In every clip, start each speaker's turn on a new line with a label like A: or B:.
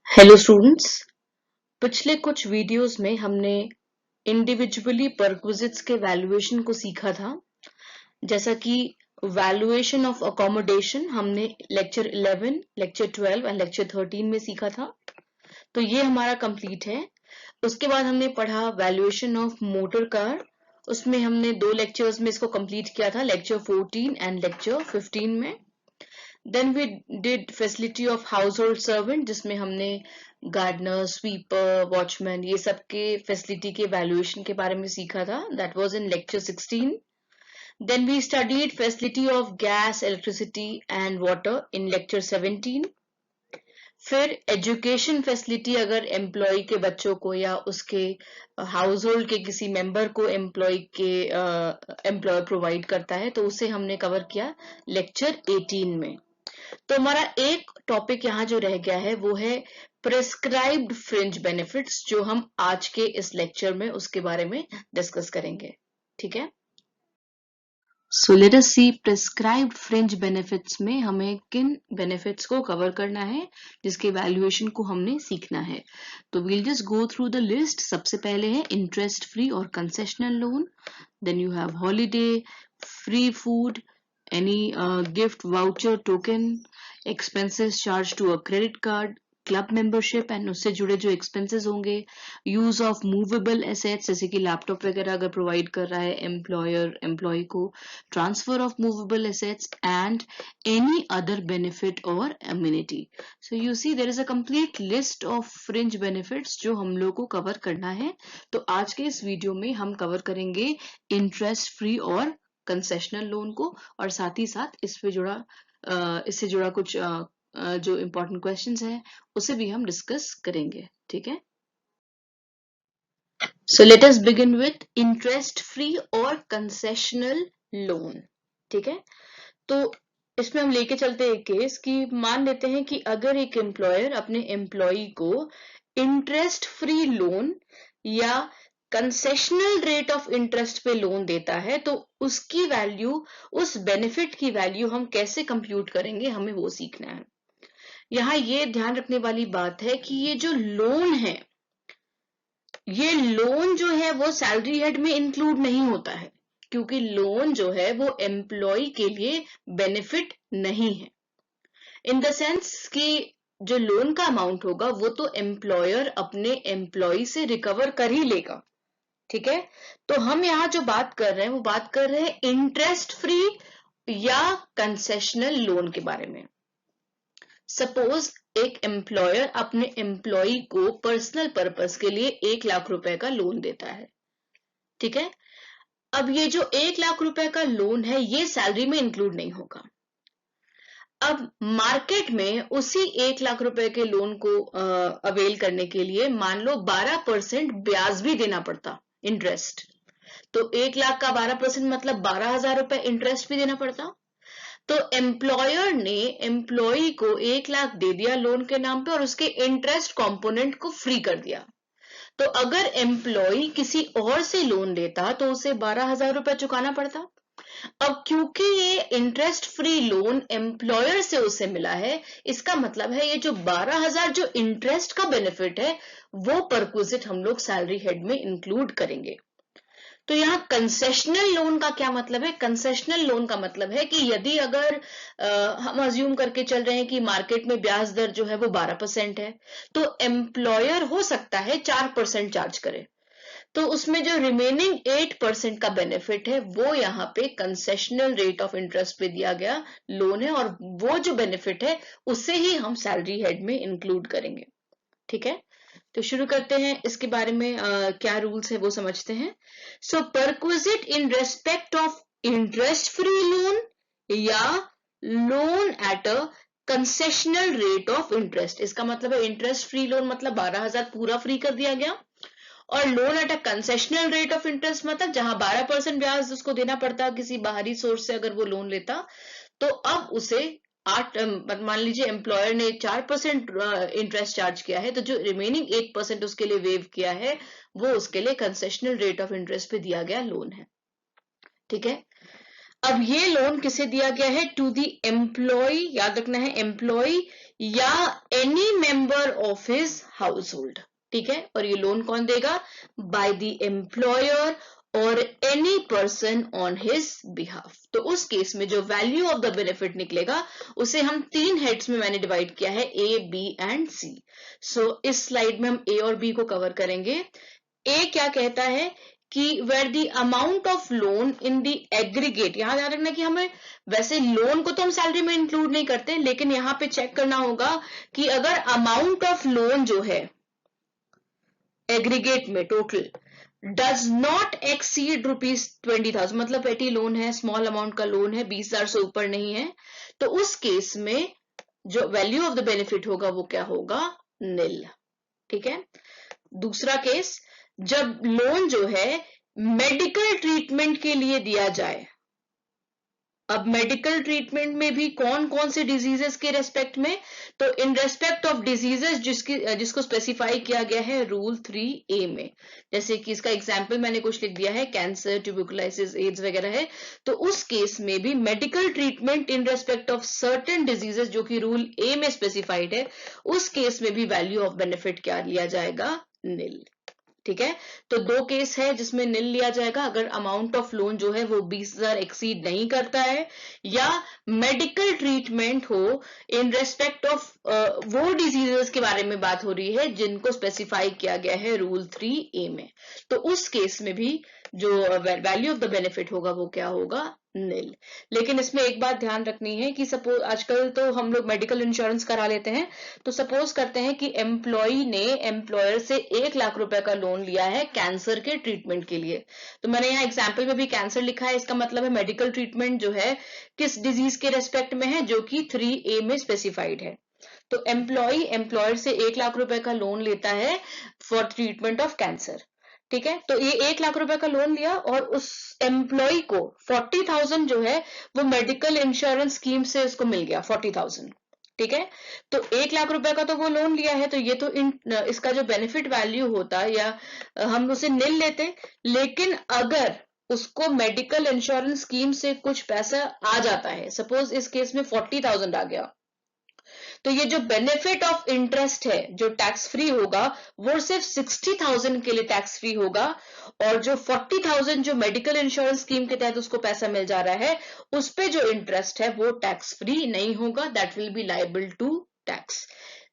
A: Hello students. पिछले कुछ videos में हमने इंडिविजुअली परक्विजिट्स के वैल्यूएशन को सीखा था। जैसा कि वैल्यूएशन ऑफ अकोमोडेशन हमने लेक्चर 11, लेक्चर 12 और लेक्चर 13 में सीखा था, तो ये हमारा कंप्लीट है। उसके बाद हमने पढ़ा वैल्यूएशन ऑफ मोटर कार, उसमें हमने 2 लेक्चर्स में इसको कंप्लीट किया था, लेक्चर 14 एंड लेक्चर 15 में। Then we did facility of house hold servant, जिसमें हमने गार्डनर, स्वीपर, वॉचमैन, ये सब के फैसिलिटी के वैल्यूएशन के बारे में सीखा था। That was in lecture 16. Then we studied facility of gas, electricity and water in lecture 17. फिर एजुकेशन फैसिलिटी, अगर एम्प्लॉय के बच्चों को या उसके हाउस होल्ड के किसी मेंबर को एम्प्लॉय प्रोवाइड करता है, तो उसे हमने कवर किया लेक्चर 18 में। तो हमारा एक टॉपिक यहाँ जो रह गया है वो है प्रिस्क्राइब्ड फ्रिंज बेनिफिट्स, जो हम आज के इस लेक्चर में उसके बारे में डिस्कस करेंगे। ठीक है, सो लेट अस सी प्रिस्क्राइब्ड फ्रिंज बेनिफिट्स में हमें किन बेनिफिट्स को कवर करना है, जिसके वैल्यूएशन को हमने सीखना है। तो we'll just go through the list. सबसे पहले है इंटरेस्ट फ्री और concessional loan, then you have holiday, free food, any gift, voucher, token, expenses charged to a credit card, club membership and उससे जुड़े जो एक्सपेंसेस होंगे, यूज ऑफ मूवेबल एसेट्स जैसे कि लैपटॉप वगैरह अगर प्रोवाइड कर रहा है एम्प्लॉयर एम्प्लॉय को, transfer of movable assets and any other benefit और immunity. So you see there is a complete list of fringe benefits जो हम लोग को कवर करना है। तो आज के इस वीडियो में हम कवर करेंगे इंटरेस्ट फ्री और कंसेशनल लोन को, और साथ ही साथ इससे जुड़ा कुछ जो इम्पोर्टेंट क्वेश्चंस हैं उसे भी हम डिस्कस करेंगे। ठीक है, so let us begin with interest free और कंसेशनल लोन। ठीक है, तो इसमें हम लेके चलते हैं एक केस कि मान लेते हैं कि अगर एक एम्प्लॉयर अपने एम्प्लॉय को इंटरेस्ट फ्री लोन या कंसेशनल रेट ऑफ इंटरेस्ट पे लोन देता है, तो उसकी वैल्यू, उस बेनिफिट की वैल्यू हम कैसे कंप्यूट करेंगे, हमें वो सीखना है। यहाँ ये ध्यान रखने वाली बात है कि ये जो लोन है, ये लोन जो है वो सैलरी हेड में इंक्लूड नहीं होता है, क्योंकि लोन जो है वो एम्प्लॉय के लिए बेनिफिट नहीं है। इन द सेंस कि जो लोन का अमाउंट होगा वो तो एम्प्लॉयर अपने एम्प्लॉय से रिकवर कर ही लेगा। ठीक है, तो हम यहाँ जो बात कर रहे हैं वो बात कर रहे हैं इंटरेस्ट फ्री या कंसेशनल लोन के बारे में। सपोज एक एम्प्लॉयर अपने एम्प्लॉय को पर्सनल पर्पस के लिए 1 लाख रुपए का लोन देता है। ठीक है, अब ये जो 1 लाख रुपए का लोन है ये सैलरी में इंक्लूड नहीं होगा। अब मार्केट में उसी 1 लाख रुपए के लोन को अवेल करने के लिए मान लो 12% ब्याज भी देना पड़ता, इंटरेस्ट। तो 1 लाख का 12% मतलब 12,000 रुपए इंटरेस्ट भी देना पड़ता। तो एम्प्लॉयर ने एम्प्लॉय को 1 लाख दे दिया लोन के नाम पे और उसके इंटरेस्ट कंपोनेंट को फ्री कर दिया। तो अगर एम्प्लॉय किसी और से लोन लेता तो उसे 12,000 रुपए चुकाना पड़ता। अब क्योंकि ये इंटरेस्ट फ्री लोन एम्प्लॉयर से उसे मिला है, इसका मतलब है ये जो 12,000 जो इंटरेस्ट का बेनिफिट है वो परक्विजिट हम लोग सैलरी हेड में इंक्लूड करेंगे। तो यहाँ कंसेशनल लोन का क्या मतलब है? कंसेशनल लोन का मतलब है कि यदि अगर हम अज्यूम करके चल रहे हैं कि मार्केट में ब्याज दर जो है वो 12% है, तो एम्प्लॉयर हो सकता है 4% चार्ज करे, तो उसमें जो रिमेनिंग 8% का बेनिफिट है वो यहाँ पे कंसेशनल रेट ऑफ इंटरेस्ट पे दिया गया लोन है, और वो जो बेनिफिट है उसे ही हम सैलरी हेड में इंक्लूड करेंगे। ठीक है, तो शुरू करते हैं इसके बारे में क्या रूल्स है वो समझते हैं। So perquisite in respect of interest free loan या loan at a concessional rate of interest, इसका मतलब है इंटरेस्ट फ्री लोन मतलब 12,000 पूरा फ्री कर दिया गया, और loan at a concessional rate of interest मतलब जहां 12% ब्याज उसको देना पड़ता किसी बाहरी सोर्स से अगर वो लोन लेता, तो अब उसे 8 मान लीजिए एम्प्लॉयर ने 4% इंटरेस्ट चार्ज किया है, तो जो रिमेनिंग 8% उसके लिए वेव किया है वो उसके लिए कंसेशनल रेट ऑफ इंटरेस्ट पे दिया गया लोन है। ठीक है, अब ये लोन किसे दिया गया है? टू द एम्प्लॉय, याद रखना है एम्प्लॉय या any member of his house hold, ठीक है। और ये लोन कौन देगा? बाय द एम्प्लॉयर और any person on his behalf. तो उस केस में जो वैल्यू ऑफ द बेनिफिट निकलेगा उसे हम 3 हेड्स में मैंने डिवाइड किया है, ए, बी एंड सी। सो इस स्लाइड में हम ए और बी को कवर करेंगे। ए क्या कहता है कि where the amount of loan in the aggregate, यहां ध्यान रखना कि हमें वैसे लोन को तो हम सैलरी में इंक्लूड नहीं करते, लेकिन यहां पे चेक करना होगा कि अगर अमाउंट ऑफ लोन जो है एग्रीगेट में टोटल डज नॉट एक्सीड ₹20,000, मतलब पेटी लोन है, स्मॉल अमाउंट का लोन है, 20,000 से ऊपर नहीं है, तो उस केस में जो वैल्यू ऑफ द बेनिफिट होगा वो क्या होगा? निल, ठीक है। दूसरा केस, जब लोन जो है मेडिकल ट्रीटमेंट के लिए दिया जाए। अब मेडिकल ट्रीटमेंट में भी कौन कौन से डिजीजेस के रेस्पेक्ट में? तो इन रेस्पेक्ट ऑफ डिजीजेस जिसको स्पेसिफाई किया गया है रूल 3A में, जैसे कि इसका एग्जांपल मैंने कुछ लिख दिया है, कैंसर, ट्यूबरकुलोसिस, एड्स वगैरह है, तो उस केस में भी medical treatment in respect of certain diseases जो कि रूल A में स्पेसिफाइड है, उस केस में भी वैल्यू ऑफ बेनिफिट क्या लिया जाएगा? निल, ठीक है। तो 2 केस है जिसमें निल लिया जाएगा, अगर अमाउंट ऑफ लोन जो है वो 20,000 एक्सीड नहीं करता है, या मेडिकल ट्रीटमेंट हो इन रेस्पेक्ट ऑफ वो डिजीजेस के बारे में बात हो रही है जिनको स्पेसिफाई किया गया है रूल 3A में, तो उस केस में भी जो वैल्यू ऑफ द बेनिफिट होगा वो क्या होगा? निल। लेकिन इसमें एक बात ध्यान रखनी है कि सपोज आजकल तो हम लोग मेडिकल इंश्योरेंस करा लेते हैं, तो सपोज करते हैं कि एम्प्लॉय ने एम्प्लॉयर से 1 लाख रुपए का लोन लिया है कैंसर के ट्रीटमेंट के लिए। तो मैंने यहाँ एग्जाम्पल में भी कैंसर लिखा है, इसका मतलब है मेडिकल ट्रीटमेंट जो है किस डिजीज के रेस्पेक्ट में है, जो कि 3A में स्पेसिफाइड है। तो एम्प्लॉय एम्प्लॉयर से 1 लाख रुपए का लोन लेता है फॉर ट्रीटमेंट ऑफ कैंसर, ठीक है। तो ये 1 लाख रुपए का लोन लिया और उस एम्प्लॉय को 40,000 जो है वो मेडिकल इंश्योरेंस स्कीम से उसको मिल गया 40,000, ठीक है। तो 1 लाख रुपए का तो वो लोन लिया है, तो ये तो इसका जो बेनिफिट वैल्यू होता या हम उसे निल लेते, लेकिन अगर उसको मेडिकल इंश्योरेंस स्कीम से कुछ पैसा आ जाता है, सपोज इस केस में 40,000 आ गया, तो ये जो बेनिफिट ऑफ इंटरेस्ट है जो टैक्स फ्री होगा वो सिर्फ 60,000 के लिए टैक्स फ्री होगा, और जो 40,000 जो मेडिकल इंश्योरेंस स्कीम के तहत उसको पैसा मिल जा रहा है उस पे जो इंटरेस्ट है वो टैक्स फ्री नहीं होगा, that will be liable to tax.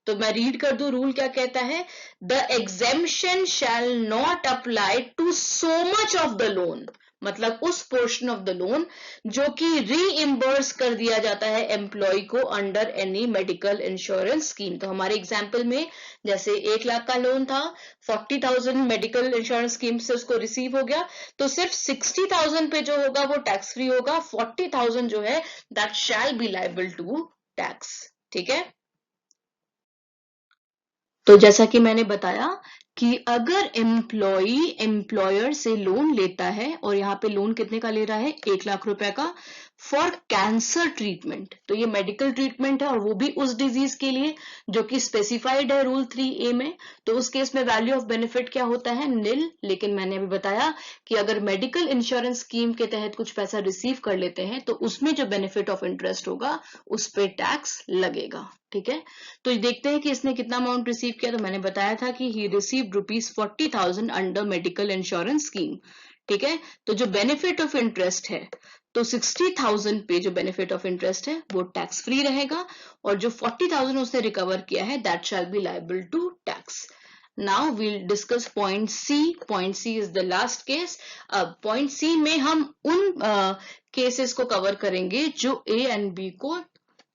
A: तो मैं रीड कर दूं रूल क्या कहता है, the exemption shall not apply to so much of the loan, मतलब उस पोर्शन ऑफ द लोन जो कि रीइंबर्स कर दिया जाता है एम्प्लॉय को under any medical insurance scheme. तो हमारे एग्जाम्पल में जैसे 1 लाख का लोन था, 40,000 मेडिकल इंश्योरेंस स्कीम से उसको रिसीव हो गया, तो सिर्फ 60,000 पे जो होगा वो टैक्स फ्री होगा, 40,000 जो है that shall be liable to tax, ठीक है। तो जैसा कि मैंने बताया कि अगर एम्प्लॉय एम्प्लॉयर से लोन लेता है, और यहाँ पे लोन कितने का ले रहा है? 1 लाख रुपए का, फॉर कैंसर ट्रीटमेंट, तो ये मेडिकल ट्रीटमेंट है और वो भी उस डिजीज के लिए जो कि स्पेसिफाइड है रूल 3A में, तो उस केस में वैल्यू ऑफ बेनिफिट क्या होता है? निल। लेकिन मैंने अभी बताया कि अगर मेडिकल इंश्योरेंस स्कीम के तहत कुछ पैसा रिसीव कर लेते हैं तो उसमें जो बेनिफिट ऑफ इंटरेस्ट होगा उस पर टैक्स लगेगा, ठीक है। तो देखते हैं कि इसने कितना अमाउंट रिसीव किया, तो मैंने बताया था कि he received ₹40,000 under medical insurance scheme, ठीक है। तो जो बेनिफिट ऑफ इंटरेस्ट है, तो 60,000 पे जो बेनिफिट ऑफ इंटरेस्ट है वो टैक्स फ्री रहेगा, और जो 40,000 उसने रिकवर किया है that shall be liable to tax. Now we'll discuss point C. Point C is the last case. अब पॉइंट सी में हम उन केसेस को कवर करेंगे जो ए एंड बी को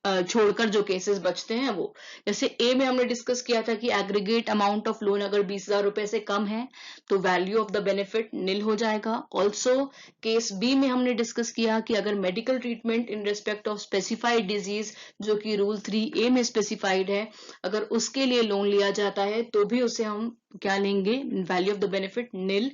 A: छोड़कर जो केसेस बचते हैं वो, जैसे ए में हमने डिस्कस किया था कि एग्रीगेट अमाउंट ऑफ लोन अगर 20,000 रुपए से कम है तो वैल्यू ऑफ द बेनिफिट निल हो जाएगा। ऑल्सो केस बी में हमने डिस्कस किया कि अगर medical treatment in respect of specified disease जो कि रूल 3A में स्पेसिफाइड है, अगर उसके लिए लोन लिया जाता है तो भी उसे हम क्या लेंगे? वैल्यू ऑफ द बेनिफिट निल।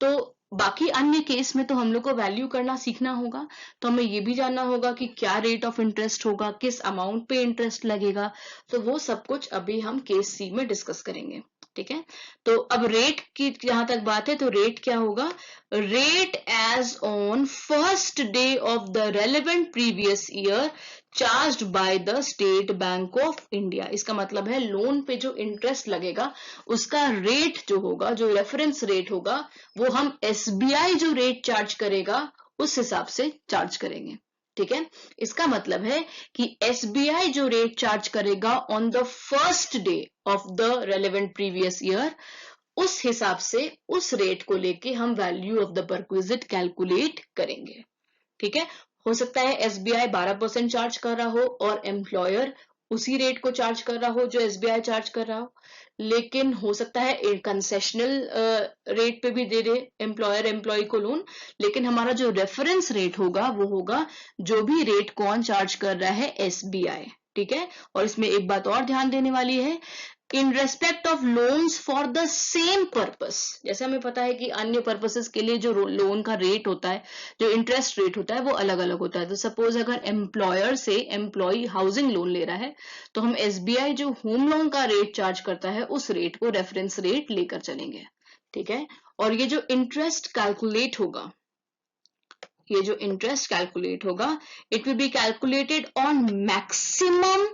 A: तो बाकी अन्य केस में तो हम लोग को वैल्यू करना सीखना होगा, तो हमें ये भी जानना होगा कि क्या रेट ऑफ इंटरेस्ट होगा, किस अमाउंट पे इंटरेस्ट लगेगा, तो वो सब कुछ अभी हम केस सी में डिस्कस करेंगे। ठीक है। तो अब रेट की जहां तक बात है तो रेट क्या होगा, rate as on first day of the relevant previous year charged by the State Bank of India. इसका मतलब है लोन पे जो इंटरेस्ट लगेगा उसका रेट जो होगा, जो रेफरेंस रेट होगा, वो हम एसबीआई जो रेट चार्ज करेगा उस हिसाब से चार्ज करेंगे। ठीक है, इसका मतलब है कि एसबीआई जो रेट चार्ज करेगा on the first day of the relevant previous year, उस हिसाब से उस रेट को लेके हम value of the perquisite calculate करेंगे। ठीक है, हो सकता है एसबीआई 12% चार्ज कर रहा हो और एम्प्लॉयर उसी रेट को चार्ज कर रहा हो जो एसबीआई चार्ज कर रहा हो, लेकिन हो सकता है कंसेशनल रेट पे भी दे दे एम्प्लॉयर एम्प्लॉय को लोन, लेकिन हमारा जो रेफरेंस रेट होगा वो होगा जो भी रेट कौन चार्ज कर रहा है, एसबीआई। ठीक है, और इसमें एक बात और ध्यान देने वाली है, इन respect of loans for the same purpose. जैसे हमें पता है कि अन्य पर्पसेस के लिए जो लोन का रेट होता है, जो इंटरेस्ट रेट होता है वो अलग अलग होता है। तो सपोज अगर एम्प्लॉयर से एम्प्लॉय हाउसिंग लोन ले रहा है तो हम एसबीआई जो होम लोन का रेट चार्ज करता है उस रेट को रेफरेंस रेट लेकर चलेंगे। ठीक है, और ये जो इंटरेस्ट कैलकुलेट होगा, ये जो इंटरेस्ट कैलकुलेट होगा, it will be calculated on maximum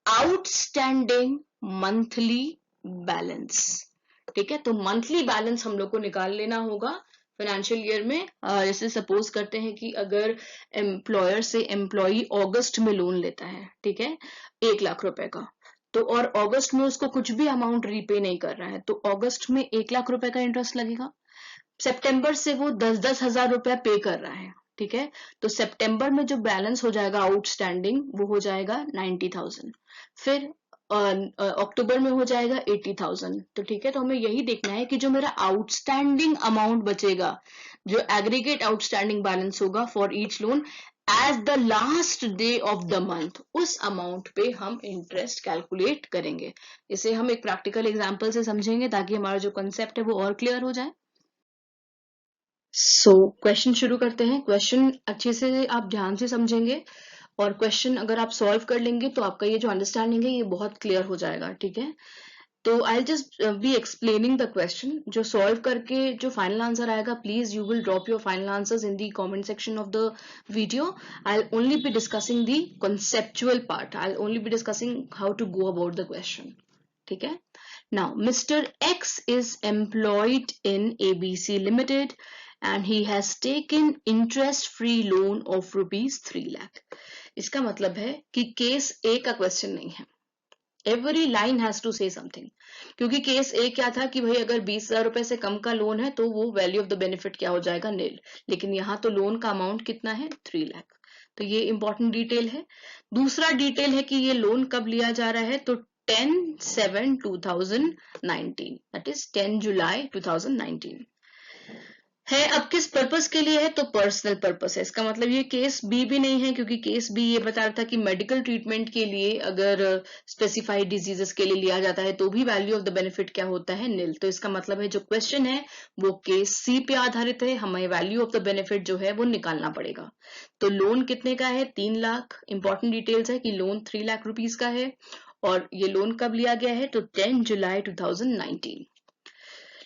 A: outstanding monthly balance. ठीक है, तो मंथली बैलेंस हम लोग को निकाल लेना होगा फाइनेंशियल ईयर में। जैसे सपोज करते हैं कि अगर एम्प्लॉयर से एम्प्लॉई अगस्त में लोन लेता है, ठीक है, 1 लाख रुपए का, तो और अगस्त में उसको कुछ भी अमाउंट रीपे नहीं कर रहा है, तो अगस्त में 1 लाख रुपए का इंटरेस्ट लगेगा। सितंबर से वो 10-10 हजार रुपया पे कर रहा है, ठीक है, तो सितंबर में जो बैलेंस हो जाएगा आउटस्टैंडिंग वो हो जाएगा 90,000, फिर अक्टूबर में हो जाएगा 80,000। तो ठीक है, तो हमें यही देखना है कि जो मेरा आउटस्टैंडिंग अमाउंट बचेगा, जो एग्रीगेट आउटस्टैंडिंग बैलेंस होगा for each loan as the last day of the month, उस अमाउंट पे हम इंटरेस्ट कैलकुलेट करेंगे। इसे हम एक प्रैक्टिकल एग्जांपल से समझेंगे ताकि हमारा जो कंसेप्ट है वो और क्लियर हो जाए। क्वेश्चन शुरू करते हैं। क्वेश्चन अच्छे से आप ध्यान से समझेंगे और क्वेश्चन अगर आप सॉल्व कर लेंगे तो आपका ये जो अंडरस्टैंडिंग है ये बहुत क्लियर हो जाएगा। ठीक है, तो I just be explaining the question. जो सॉल्व करके जो फाइनल आंसर आएगा, please you will drop your final answers in the comment section of the video. I will only be discussing the conceptual part. I'll only be discussing how to go about the question. ठीक है, now Mr. X is employed in ABC Limited and he has taken interest free loan of rupees 3 lakh. इसका मतलब है कि case ए का question नहीं है, every line has to say something, क्योंकि केस ए क्या था कि भाई अगर 20,000 रुपए से कम का लोन है तो वो वैल्यू ऑफ द बेनिफिट क्या हो जाएगा, नील, लेकिन यहाँ तो लोन का अमाउंट कितना है, 3 लाख। तो ये इंपॉर्टेंट डिटेल है। दूसरा डिटेल है कि ये लोन कब लिया जा रहा है, तो 10/7/2019, दैट इज 10 जुलाई 2019 है। अब किस पर्पस के लिए है, तो पर्सनल पर्पस है। इसका मतलब ये केस बी भी नहीं है, क्योंकि केस बी ये बता रहा था कि मेडिकल ट्रीटमेंट के लिए अगर स्पेसिफाइड डिजीजेस के लिए लिया जाता है तो भी वैल्यू ऑफ द बेनिफिट क्या होता है, नील। तो इसका मतलब है जो क्वेश्चन है वो केस सी पे आधारित है, हमें वैल्यू ऑफ द बेनिफिट जो है वो निकालना पड़ेगा। तो लोन कितने का है, 3 लाख। इंपॉर्टेंट डिटेल्स है कि लोन 3 लाख रुपीज का है और ये लोन कब लिया गया है, तो 10 जुलाई 2019।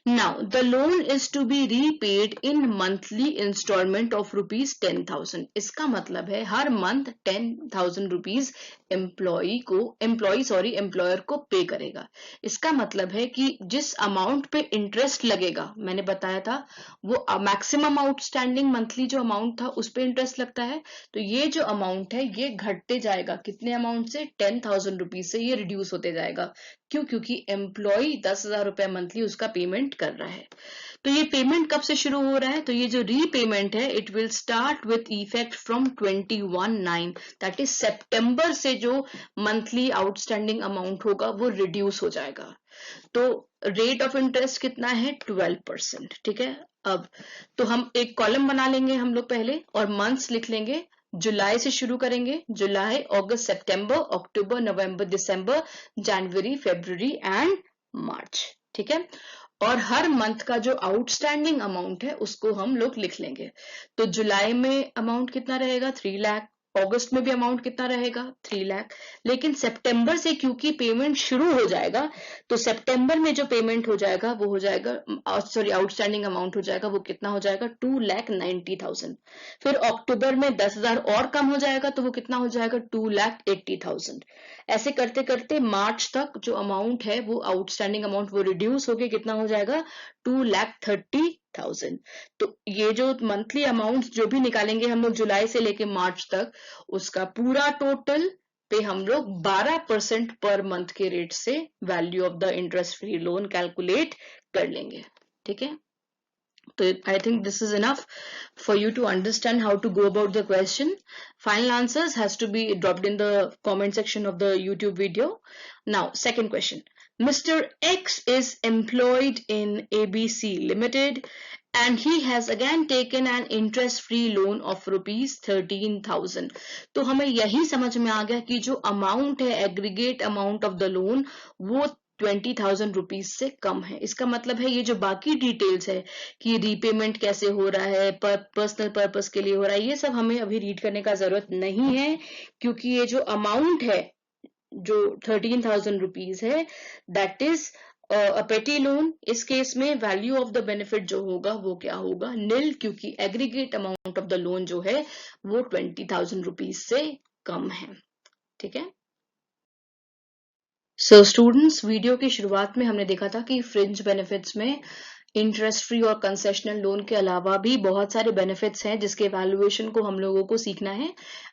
A: Now, the loan is to be repaid in monthly installment of rupees 10,000. इसका मतलब है हर मंथ 10,000 रुपीज एम्प्लॉयर को पे करेगा। इसका मतलब है कि जिस अमाउंट पे इंटरेस्ट लगेगा, मैंने बताया था वो मैक्सिमम आउटस्टैंडिंग मंथली जो अमाउंट था उस पे इंटरेस्ट लगता है। तो ये जो अमाउंट है ये घटते जाएगा, कितने अमाउंट से, 10,000 रुपीज से ये रिड्यूस होते जाएगा। क्यों, क्योंकि एम्प्लॉय 10,000 रुपए मंथली उसका पेमेंट कर रहा है। तो ये पेमेंट कब से शुरू हो रहा है, तो ये जो रीपेमेंट है it will start with effect from 21/9, that is सितंबर से जो मंथली आउटस्टैंडिंग अमाउंट होगा वो रिड्यूस हो जाएगा। तो रेट ऑफ इंटरेस्ट कितना है, 12%। ठीक है, अब तो हम एक कॉलम बना लेंगे हम लोग पहले और मंथ्स लिख लेंगे। जुलाई से शुरू करेंगे, जुलाई, अगस्त, सितंबर, अक्टूबर, नवंबर, दिसंबर, जनवरी, फरवरी एंड मार्च। ठीक है, और हर मंथ का जो आउटस्टैंडिंग अमाउंट है उसको हम लोग लिख लेंगे। तो जुलाई में अमाउंट कितना रहेगा, 3 लाख, अगस्त में भी अमाउंट कितना रहेगा 3 लाख, लेकिन सितंबर से क्योंकि पेमेंट शुरू हो जाएगा तो सितंबर में जो पेमेंट हो जाएगा वो हो जाएगा सॉरी आउटस्टैंडिंग अमाउंट हो जाएगा वो कितना हो जाएगा 2,90,000। फिर अक्टूबर में 10,000 और कम हो जाएगा तो वो कितना हो जाएगा 2,80,000। ऐसे करते करते मार्च तक जो अमाउंट है वो आउटस्टैंडिंग अमाउंट वो रिड्यूस होके कितना हो जाएगा 2,30,000। तो ये जो मंथली अमाउंट जो भी निकालेंगे हम लोग जुलाई से लेके मार्च तक, उसका पूरा टोटल पे हम लोग 12% पर मंथ के रेट से value of the interest free loan calculate कर लेंगे। ठीक है, तो I think this is enough for you to understand how to go about the question. Final answers has to be dropped in the comment section of the YouTube video. Now, second question. Mr. X is employed in ABC Limited and he has again taken an interest-free loan of rupees 13,000. तो हमें यही समझ में आ गया कि जो amount है aggregate amount of the loan वो 20,000 रुपीज से कम है। इसका मतलब है ये जो बाकी डिटेल्स है कि रीपेमेंट कैसे हो रहा है, पर्सनल पर्पस के लिए हो रहा है, ये सब हमें अभी रीड करने का जरूरत नहीं है, क्योंकि ये जो अमाउंट है जो 13,000 रुपीज है दैट इज अ पेटी लोन। इस केस में वैल्यू ऑफ द बेनिफिट जो होगा वो क्या होगा नील, क्योंकि aggregate amount of the loan जो है वो 20,000 रुपीज से कम है। ठीक है, सो स्टूडेंट्स, वीडियो की शुरुआत में हमने देखा था कि फ्रिंज बेनिफिट्स में इंटरेस्ट फ्री और कंसेशनल लोन के अलावा भी बहुत सारे बेनिफिट्स हैं जिसके वैल्यूएशन को हम लोगों को सीखना है।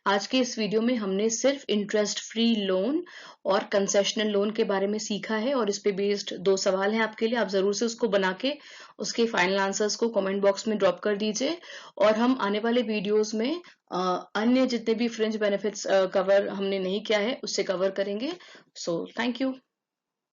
A: आज के इस वीडियो में हमने सिर्फ इंटरेस्ट फ्री लोन और कंसेशनल लोन के बारे में सीखा है और इस पे बेस्ड 2 सवाल हैं आपके लिए। आप जरूर से उसको बना के उसके फाइनल आंसर्स को कमेंट बॉक्स में ड्रॉप कर दीजिए और हम आने वाले वीडियोस में अन्य जितने भी फ्रिंज बेनिफिट्स कवर हमने नहीं किया है उससे कवर करेंगे। So thank you.